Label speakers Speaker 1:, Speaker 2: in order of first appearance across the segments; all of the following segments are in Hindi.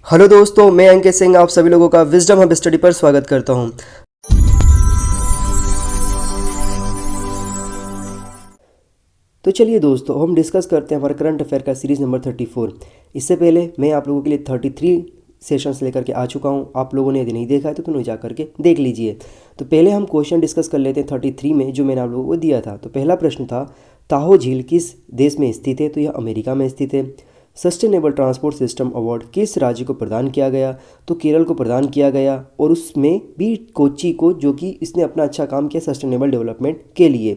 Speaker 1: हेलो दोस्तों, मैं अंकित सिंह आप सभी लोगों का विजडम हब स्टडी पर स्वागत करता हूं। तो चलिए दोस्तों, हम डिस्कस करते हैं हमारे करंट अफेयर का सीरीज़ नंबर 34। इससे पहले मैं आप लोगों के लिए 33 सेशंस लेकर के आ चुका हूं। आप लोगों ने यदि नहीं देखा है तो फिर जा करके देख लीजिए। तो पहले हम क्वेश्चन डिस्कस कर लेते हैं 33 में, जो मैंने आप लोगों को दिया था। तो पहला प्रश्न था, ताहो झील किस देश में स्थित है? तो यह अमेरिका में स्थित है। सस्टेनेबल ट्रांसपोर्ट सिस्टम अवार्ड किस राज्य को प्रदान किया गया? तो केरल को प्रदान किया गया, और उसमें भी कोच्चि को, जो कि इसने अपना अच्छा काम किया सस्टेनेबल डेवलपमेंट के लिए।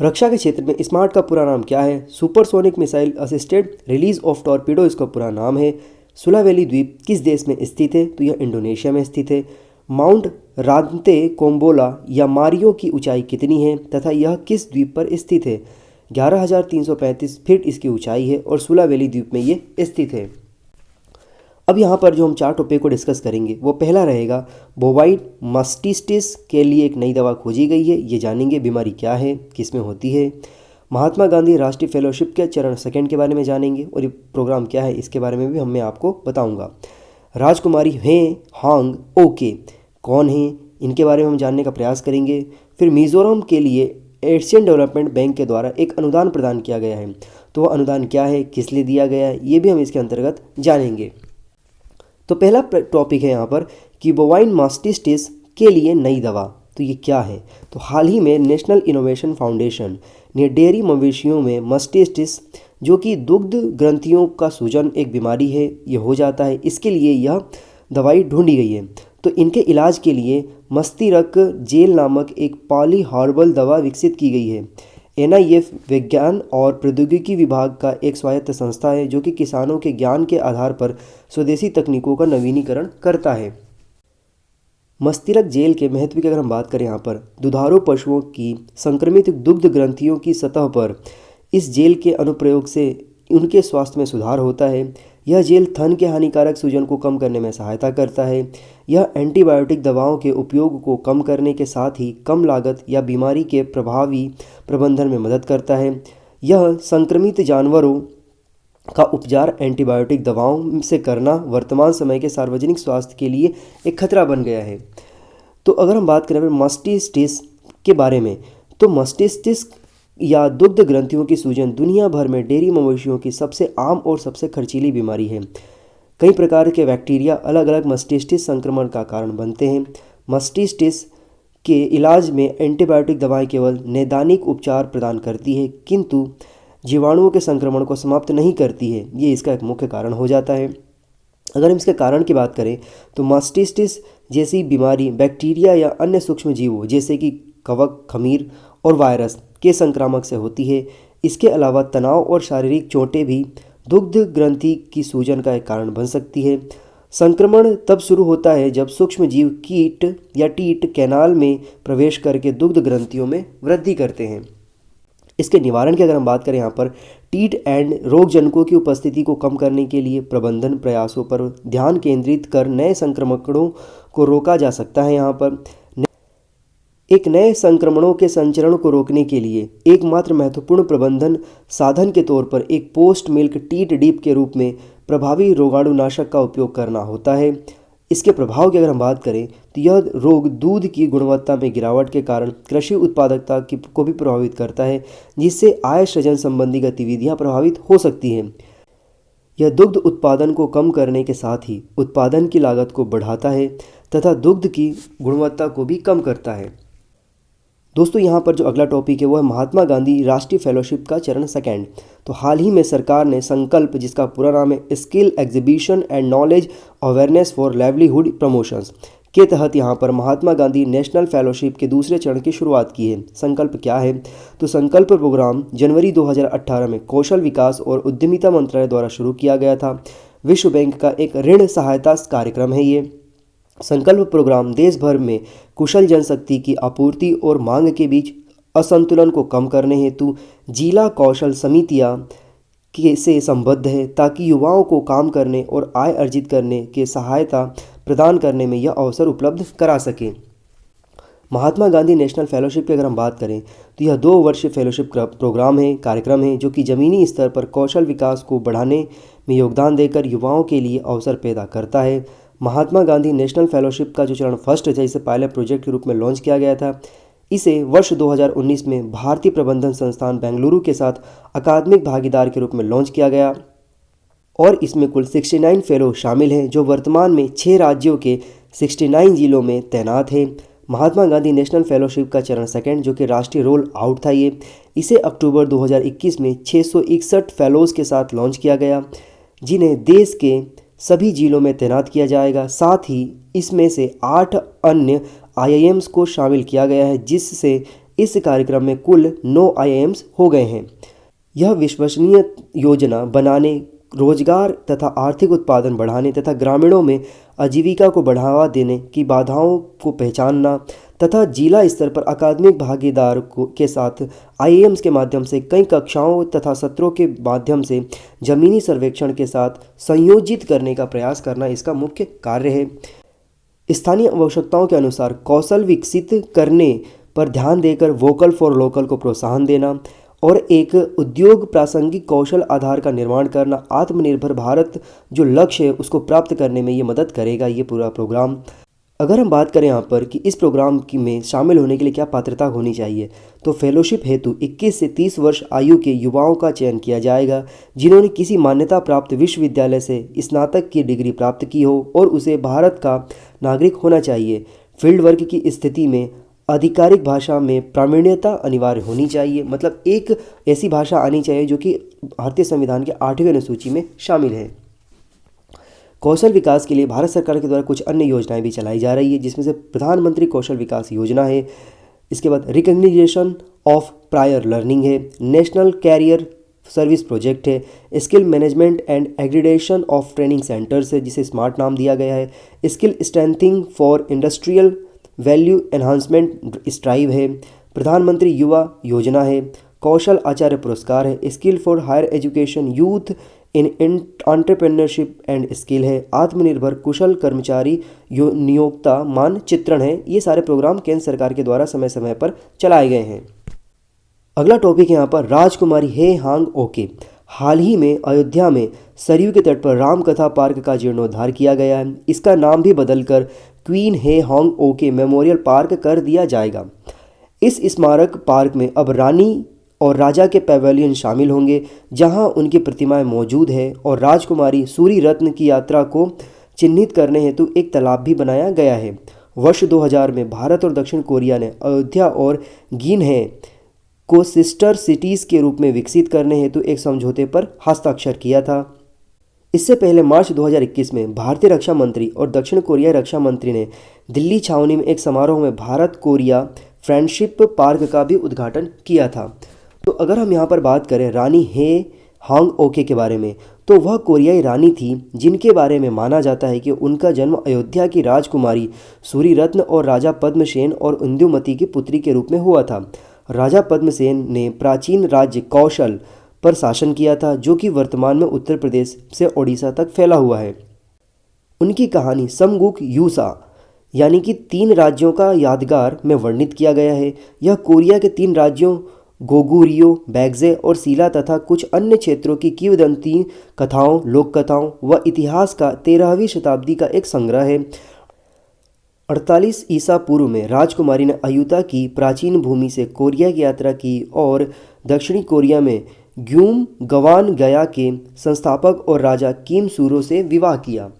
Speaker 1: रक्षा के क्षेत्र में स्मार्ट का पूरा नाम क्या है? Supersonic missile assisted release of torpedo इसका पूरा नाम है। सुलावेली द्वीप किस देश में स्थित है? तो यह इंडोनेशिया में स्थित है। माउंट रांते कोम्बोला या मारियो की ऊंचाई कितनी है तथा यह किस द्वीप पर स्थित है? 11,335 फीट इसकी ऊंचाई है और सुलावेली द्वीप में ये स्थित है। अब यहाँ पर जो हम 4 टॉपिक को डिस्कस करेंगे, वो पहला रहेगा बोवाइन मास्टिटिस के लिए एक नई दवा खोजी गई है। ये जानेंगे बीमारी क्या है, किस में होती है। महात्मा गांधी राष्ट्रीय फेलोशिप के चरण सेकंड के बारे में जानेंगे, और ये प्रोग्राम क्या है इसके बारे में भी मैं आपको बताऊंगा। राजकुमारी हैं हांग ओके कौन हैं, इनके बारे में हम जानने का प्रयास करेंगे। फिर मिजोरम के लिए एशियन डेवलपमेंट बैंक के द्वारा एक अनुदान प्रदान किया गया है, तो वह अनुदान क्या है, किस लिए दिया गया है, ये भी हम इसके अंतर्गत जानेंगे। तो पहला टॉपिक है यहाँ पर कि बोवाइन मास्टिटिस के लिए नई दवा, तो ये क्या है? तो हाल ही में नेशनल इनोवेशन फाउंडेशन ने डेयरी मवेशियों में मास्टिटिस, जो कि दुग्ध ग्रंथियों का सूजन एक बीमारी है, ये हो जाता है, इसके लिए यह दवाई ढूंढी गई है। तो इनके इलाज के लिए मस्तिष्क जेल नामक एक पॉली हर्बल दवा विकसित की गई है। NIF विज्ञान और प्रौद्योगिकी विभाग का एक स्वायत्त संस्था है, जो कि किसानों के ज्ञान के आधार पर स्वदेशी तकनीकों का नवीनीकरण करता है। मस्तिष्क जेल के महत्व की अगर हम बात करें, यहाँ पर दुधारू पशुओं की संक्रमित दुग्ध ग्रंथियों की सतह पर इस जेल के अनुप्रयोग से उनके स्वास्थ्य में सुधार होता है। यह जेल थन के हानिकारक सूजन को कम करने में सहायता करता है। यह एंटीबायोटिक दवाओं के उपयोग को कम करने के साथ ही कम लागत या बीमारी के प्रभावी प्रबंधन में मदद करता है। यह संक्रमित जानवरों का उपचार एंटीबायोटिक दवाओं से करना वर्तमान समय के सार्वजनिक स्वास्थ्य के लिए एक खतरा बन गया है। तो अगर हम बात करें मास्टिटिस के बारे में, तो मास्टिटिस या दुग्ध ग्रंथियों की सूजन दुनिया भर में डेयरी मवेशियों की सबसे आम और सबसे खर्चीली बीमारी है। कई प्रकार के बैक्टीरिया अलग अलग मास्टिटिस संक्रमण का कारण बनते हैं। मास्टिटिस के इलाज में एंटीबायोटिक दवाएं केवल नैदानिक उपचार प्रदान करती है, किंतु जीवाणुओं के संक्रमण को समाप्त नहीं करती है। ये इसका एक मुख्य कारण हो जाता है। अगर हम इसके कारण की बात करें, तो मास्टिटिस जैसी बीमारी बैक्टीरिया या अन्य सूक्ष्म जीवों जैसे कि कवक, खमीर और वायरस के संक्रामक से होती है। इसके अलावा तनाव और शारीरिक चोटें भी दुग्ध ग्रंथि की सूजन का एक कारण बन सकती है। संक्रमण तब शुरू होता है जब सूक्ष्म जीव कीट या टीट कैनाल में प्रवेश करके दुग्ध ग्रंथियों में वृद्धि करते हैं। इसके निवारण की अगर हम बात करें, यहाँ पर टीट एंड रोगजनकों की उपस्थिति को कम करने के लिए प्रबंधन प्रयासों पर ध्यान केंद्रित कर नए संक्रमणों को रोका जा सकता है। यहाँ पर एक नए संक्रमणों के संचरण को रोकने के लिए एकमात्र महत्वपूर्ण प्रबंधन साधन के तौर पर एक पोस्ट मिल्क टीट डिप के रूप में प्रभावी रोगाणुनाशक का उपयोग करना होता है। इसके प्रभाव की अगर हम बात करें, तो यह रोग दूध की गुणवत्ता में गिरावट के कारण कृषि उत्पादकता को भी प्रभावित करता है, जिससे आय सृजन संबंधी गतिविधियां प्रभावित हो सकती हैं। यह दुग्ध उत्पादन को कम करने के साथ ही उत्पादन की लागत को बढ़ाता है तथा दुग्ध की गुणवत्ता को भी कम करता है। दोस्तों, यहाँ पर जो अगला टॉपिक है वो है महात्मा गांधी राष्ट्रीय फेलोशिप का चरण सेकंड। तो हाल ही में सरकार ने संकल्प, जिसका पूरा नाम है skill exhibition and knowledge awareness for livelihood promotions, के तहत यहाँ पर महात्मा गांधी नेशनल फेलोशिप के दूसरे चरण की शुरुआत की है। संकल्प क्या है? तो संकल्प प्रोग्राम जनवरी 2018 में कौशल विकास और उद्यमिता मंत्रालय द्वारा शुरू किया गया था। विश्व बैंक का एक ऋण सहायता कार्यक्रम है ये। संकल्प प्रोग्राम देश भर में कुशल जनशक्ति की आपूर्ति और मांग के बीच असंतुलन को कम करने हेतु जिला कौशल समितियां से संबद्ध है, ताकि युवाओं को काम करने और आय अर्जित करने के सहायता प्रदान करने में यह अवसर उपलब्ध करा सके। महात्मा गांधी नेशनल फेलोशिप की अगर हम बात करें, तो यह 2 वर्षीय फेलोशिप प्रोग्राम है, कार्यक्रम है, जो कि ज़मीनी स्तर पर कौशल विकास को बढ़ाने में योगदान देकर युवाओं के लिए अवसर पैदा करता है। महात्मा गांधी नेशनल फेलोशिप का जो चरण फर्स्ट है, इसे पायलट प्रोजेक्ट के रूप में लॉन्च किया गया था। इसे वर्ष 2019 में भारतीय प्रबंधन संस्थान बेंगलुरु के साथ अकादमिक भागीदार के रूप में लॉन्च किया गया और इसमें कुल 69 फेलो शामिल हैं जो वर्तमान में 6 राज्यों के 69 जिलों में तैनात हैं। महात्मा गांधी नेशनल फेलोशिप का चरण सेकंड जो कि राष्ट्रीय रोल आउट था, इसे अक्टूबर 2021 में 661 फेलोज़ के साथ लॉन्च किया गया जिन्हें देश के सभी जिलों में तैनात किया जाएगा। साथ ही इसमें से 8 अन्य IIMs को शामिल किया गया है, जिससे इस कार्यक्रम में कुल 9 IIMs हो गए हैं। यह विश्वसनीय योजना बनाने, रोजगार तथा आर्थिक उत्पादन बढ़ाने तथा ग्रामीणों में आजीविका को बढ़ावा देने की बाधाओं को पहचानना तथा जिला स्तर पर अकादमिक भागीदार के साथ IIMs के माध्यम से कई कक्षाओं तथा सत्रों के माध्यम से जमीनी सर्वेक्षण के साथ संयोजित करने का प्रयास करना इसका मुख्य कार्य है। स्थानीय आवश्यकताओं के अनुसार कौशल विकसित करने पर ध्यान देकर वोकल फॉर लोकल को प्रोत्साहन देना और एक उद्योग प्रासंगिक कौशल आधार का निर्माण करना, आत्मनिर्भर भारत जो लक्ष्य है उसको प्राप्त करने में ये मदद करेगा ये पूरा प्रोग्राम। अगर हम बात करें यहाँ पर कि इस प्रोग्राम की में शामिल होने के लिए क्या पात्रता होनी चाहिए, तो फेलोशिप हेतु 21 से 30 वर्ष आयु के युवाओं का चयन किया जाएगा जिन्होंने किसी मान्यता प्राप्त विश्वविद्यालय से स्नातक की डिग्री प्राप्त की हो और उसे भारत का नागरिक होना चाहिए। फील्ड वर्क की स्थिति में आधिकारिक भाषा में प्रावीण्यता अनिवार्य होनी चाहिए, मतलब एक ऐसी भाषा आनी चाहिए जो कि भारतीय संविधान के 8वें अनुसूची में शामिल है। कौशल विकास के लिए भारत सरकार के द्वारा कुछ अन्य योजनाएं भी चलाई जा रही है, जिसमें से प्रधानमंत्री कौशल विकास योजना है। इसके बाद रिकग्निशन ऑफ प्रायर लर्निंग है, नेशनल कैरियर सर्विस प्रोजेक्ट है, skill management and accreditation of training centres है जिसे स्मार्ट नाम दिया गया है, skill strengthening for industrial value enhancement STRIVE है, प्रधानमंत्री युवा योजना है, कौशल आचार्य पुरस्कार है, skill for higher education youth in entrepreneurship and skill है, आत्मनिर्भर कुशल कर्मचारी नियोक्ता मानचित्रण है। ये सारे प्रोग्राम केंद्र सरकार के द्वारा समय समय पर चलाए गए हैं। अगला टॉपिक यहाँ पर राजकुमारी हे हांग ओके। हाल ही में अयोध्या में सरयू के तट पर राम कथा पार्क का जीर्णोद्धार किया गया है। इसका नाम भी बदलकर क्वीन हे हांग ओके मेमोरियल पार्क कर दिया जाएगा। इस स्मारक पार्क में अब रानी और राजा के पैवेलियन शामिल होंगे जहां उनकी प्रतिमाएं मौजूद है और राजकुमारी सूरी रत्न की यात्रा को चिन्हित करने हेतु एक तालाब भी बनाया गया है। वर्ष 2000 में भारत और दक्षिण कोरिया ने अयोध्या और गिनहे को सिस्टर सिटीज़ के रूप में विकसित करने हेतु एक समझौते पर हस्ताक्षर किया था। इससे पहले मार्च 2021 में भारतीय रक्षा मंत्री और दक्षिण कोरियाई रक्षा मंत्री ने दिल्ली छावनी में एक समारोह में भारत कोरिया फ्रेंडशिप पार्क का भी उद्घाटन किया था। तो अगर हम यहाँ पर बात करें रानी हे हांग ओके के बारे में, तो वह कोरियाई रानी थी जिनके बारे में माना जाता है कि उनका जन्म अयोध्या की राजकुमारी सूरी रत्न और राजा पद्मसेन और इंदुमती की पुत्री के रूप में हुआ था। राजा पद्मसेन ने प्राचीन राज्य कौशल पर शासन किया था जो कि वर्तमान में उत्तर प्रदेश से ओडिशा तक फैला हुआ है। उनकी कहानी समगुक यूसा यानी कि 3 राज्यों का यादगार में वर्णित किया गया है। यह कोरिया के 3 राज्यों गोगुरियो, बैगजे और सीला तथा कुछ अन्य क्षेत्रों की किंवदंती कथाओं, लोक कथाओं व इतिहास का 13वीं शताब्दी का एक संग्रह है। 48 ईसा पूर्व में राजकुमारी ने अयुता की प्राचीन भूमि से कोरिया की यात्रा की और दक्षिणी कोरिया में ग्यूम गवान गया के संस्थापक और राजा किम सूरो से विवाह किया।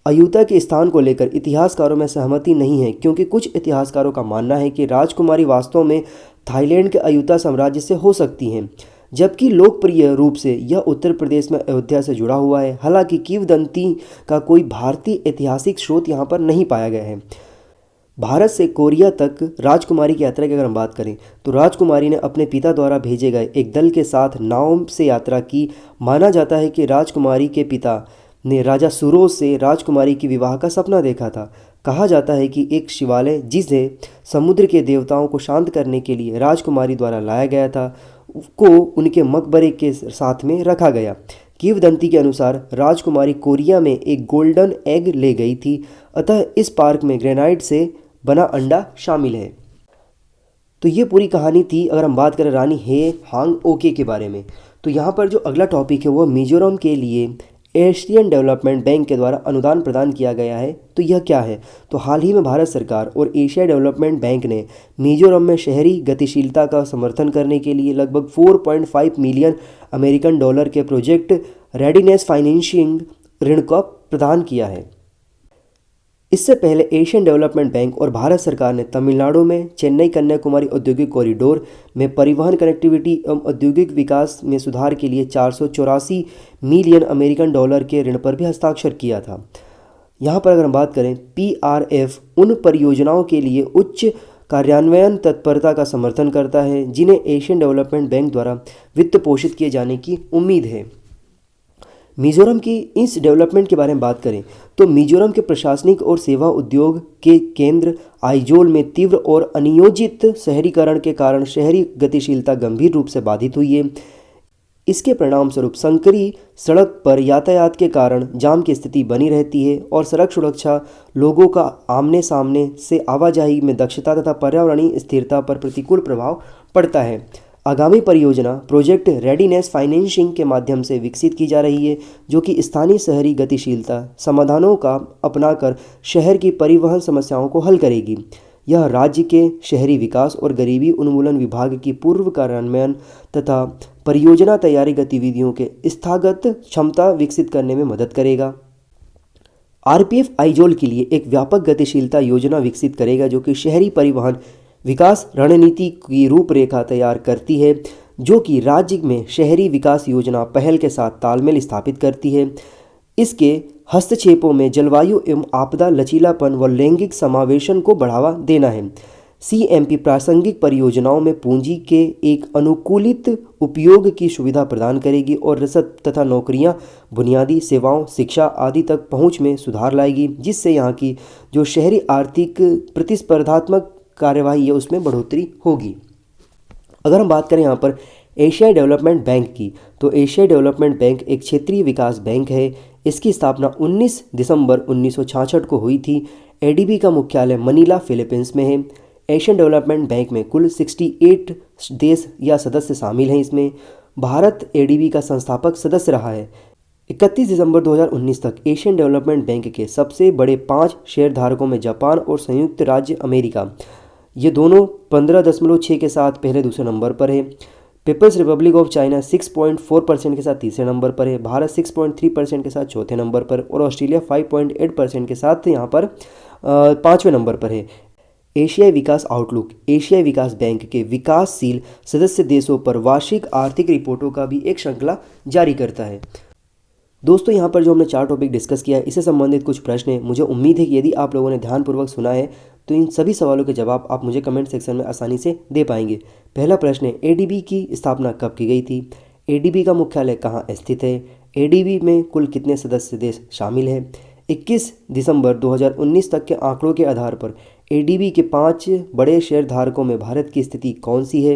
Speaker 1: अयुता के स्थान को लेकर इतिहासकारों में सहमति नहीं है क्योंकि कुछ इतिहासकारों का मानना है कि राजकुमारी वास्तव में थाईलैंड के अयुता साम्राज्य से हो सकती हैं, जबकि लोकप्रिय रूप से यह उत्तर प्रदेश में अयोध्या से जुड़ा हुआ है। हालांकि किंवदंती का कोई भारतीय ऐतिहासिक स्रोत यहाँ पर नहीं पाया गया है। भारत से कोरिया तक राजकुमारी की यात्रा की अगर हम बात करें तो राजकुमारी ने अपने पिता द्वारा भेजे गए एक दल के साथ नाव से यात्रा की। माना जाता है कि राजकुमारी के पिता ने राजा सुरोज से राजकुमारी की विवाह का सपना देखा था। कहा जाता है कि एक शिवालय जिसे समुद्र के देवताओं को शांत करने के लिए राजकुमारी द्वारा लाया गया था को उनके मकबरे के साथ में रखा गया। किंवदंती के अनुसार राजकुमारी कोरिया में एक गोल्डन एग ले गई थी, अतः इस पार्क में ग्रेनाइट से बना अंडा शामिल है। तो ये पूरी कहानी थी अगर हम बात करें रानी हे हांग ओके के बारे में। तो यहाँ पर जो अगला टॉपिक है वो मिजोरम के लिए एशियन डेवलपमेंट बैंक के द्वारा अनुदान प्रदान किया गया है। तो यह क्या है? तो हाल ही में भारत सरकार और एशिया डेवलपमेंट बैंक ने मिजोरम में शहरी गतिशीलता का समर्थन करने के लिए लगभग 4.5 मिलियन अमेरिकन डॉलर के प्रोजेक्ट रेडीनेस फाइनेंसिंग ऋण का प्रदान किया है। इससे पहले एशियन डेवलपमेंट बैंक और भारत सरकार ने तमिलनाडु में चेन्नई कन्याकुमारी औद्योगिक कॉरिडोर में परिवहन कनेक्टिविटी एवं औद्योगिक विकास में सुधार के लिए 484 मिलियन अमेरिकन डॉलर के ऋण पर भी हस्ताक्षर किया था। यहाँ पर अगर हम बात करें, PRF उन परियोजनाओं के लिए उच्च कार्यान्वयन तत्परता का समर्थन करता है जिन्हें एशियन डेवलपमेंट बैंक द्वारा वित्त पोषित किए जाने की उम्मीद है। मिजोरम की इस डेवलपमेंट के बारे में बात करें तो मिजोरम के प्रशासनिक और सेवा उद्योग के केंद्र आइजोल में तीव्र और अनियोजित शहरीकरण के कारण शहरी गतिशीलता गंभीर रूप से बाधित हुई है। इसके परिणाम स्वरूप संकरी सड़क पर यातायात के कारण जाम की स्थिति बनी रहती है और सड़क सुरक्षा, लोगों का आमने सामने से आवाजाही में दक्षता तथा पर्यावरणीय स्थिरता पर प्रतिकूल प्रभाव पड़ता है। आगामी परियोजना प्रोजेक्ट रेडीनेस फाइनेंसिंग के माध्यम से विकसित की जा रही है, जो कि स्थानीय शहरी गतिशीलता समाधानों का अपनाकर शहर की परिवहन समस्याओं को हल करेगी। यह राज्य के शहरी विकास और गरीबी उन्मूलन विभाग की पूर्व कार्यान्वयन तथा परियोजना तैयारी गतिविधियों के स्थागत क्षमता विकसित करने में मदद करेगा। RPF आइजोल के लिए एक व्यापक गतिशीलता योजना विकसित करेगा, जो कि शहरी परिवहन विकास रणनीति की रूपरेखा तैयार करती है, जो कि राज्य में शहरी विकास योजना पहल के साथ तालमेल स्थापित करती है। इसके हस्तक्षेपों में जलवायु एवं आपदा लचीलापन व लैंगिक समावेशन को बढ़ावा देना है। CMP प्रासंगिक परियोजनाओं में पूंजी के एक अनुकूलित उपयोग की सुविधा प्रदान करेगी और रसद तथा नौकरियां, बुनियादी सेवाओं, शिक्षा आदि तक पहुंच में सुधार लाएगी, जिससे यहाँ की जो शहरी आर्थिक प्रतिस्पर्धात्मक कार्यवाही है उसमें बढ़ोतरी होगी। अगर हम बात करें यहाँ पर एशिया डेवलपमेंट बैंक की, तो एशिया डेवलपमेंट बैंक एक क्षेत्रीय विकास बैंक है। इसकी स्थापना 19 दिसंबर 1966 को हुई थी। ADB का मुख्यालय मनीला, फिलीपींस में है। एशियन डेवलपमेंट बैंक में कुल 68 देश या सदस्य शामिल हैं। इसमें भारत ADB का संस्थापक सदस्य रहा है। 31 दिसंबर 2019 तक एशियन डेवलपमेंट बैंक के सबसे बड़े 5 शेयरधारकों में जापान और संयुक्त राज्य अमेरिका, ये दोनों 15.6 के साथ पहले दूसरे नंबर पर है। पीपल्स रिपब्लिक ऑफ चाइना 6.4% के साथ तीसरे नंबर पर है। भारत 6.3% के साथ चौथे नंबर पर और ऑस्ट्रेलिया 5.8% के साथ यहाँ पर 5वें नंबर पर है। एशियाई विकास आउटलुक एशियाई विकास बैंक के विकासशील सदस्य देशों पर वार्षिक आर्थिक रिपोर्टों का भी एक श्रृंखला जारी करता है। दोस्तों, यहाँ पर जो हमने 4 टॉपिक डिस्कस किया है, इससे संबंधित कुछ प्रश्न हैं। मुझे उम्मीद है कि यदि आप लोगों ने ध्यानपूर्वक सुना है तो इन सभी सवालों के जवाब आप मुझे कमेंट सेक्शन में आसानी से दे पाएंगे। पहला प्रश्न है, ADB की स्थापना कब की गई थी? ADB का मुख्यालय कहाँ स्थित है? ADB में कुल कितने सदस्य देश शामिल हैं? 21 दिसंबर 2019 तक के आंकड़ों के आधार पर ADB के 5 बड़े शेयरधारकों में भारत की स्थिति कौन सी है?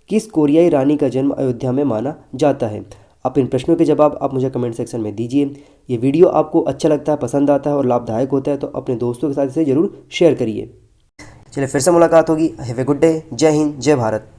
Speaker 1: किस कोरियाई रानी का जन्म अयोध्या में माना जाता है? आप इन प्रश्नों के जवाब आप मुझे कमेंट सेक्शन में दीजिए। ये वीडियो आपको अच्छा लगता है, पसंद आता है और लाभदायक होता है तो अपने दोस्तों के साथ इसे जरूर शेयर करिए। चलिए फिर से मुलाकात होगी। Have a good day. जय हिंद, जय भारत।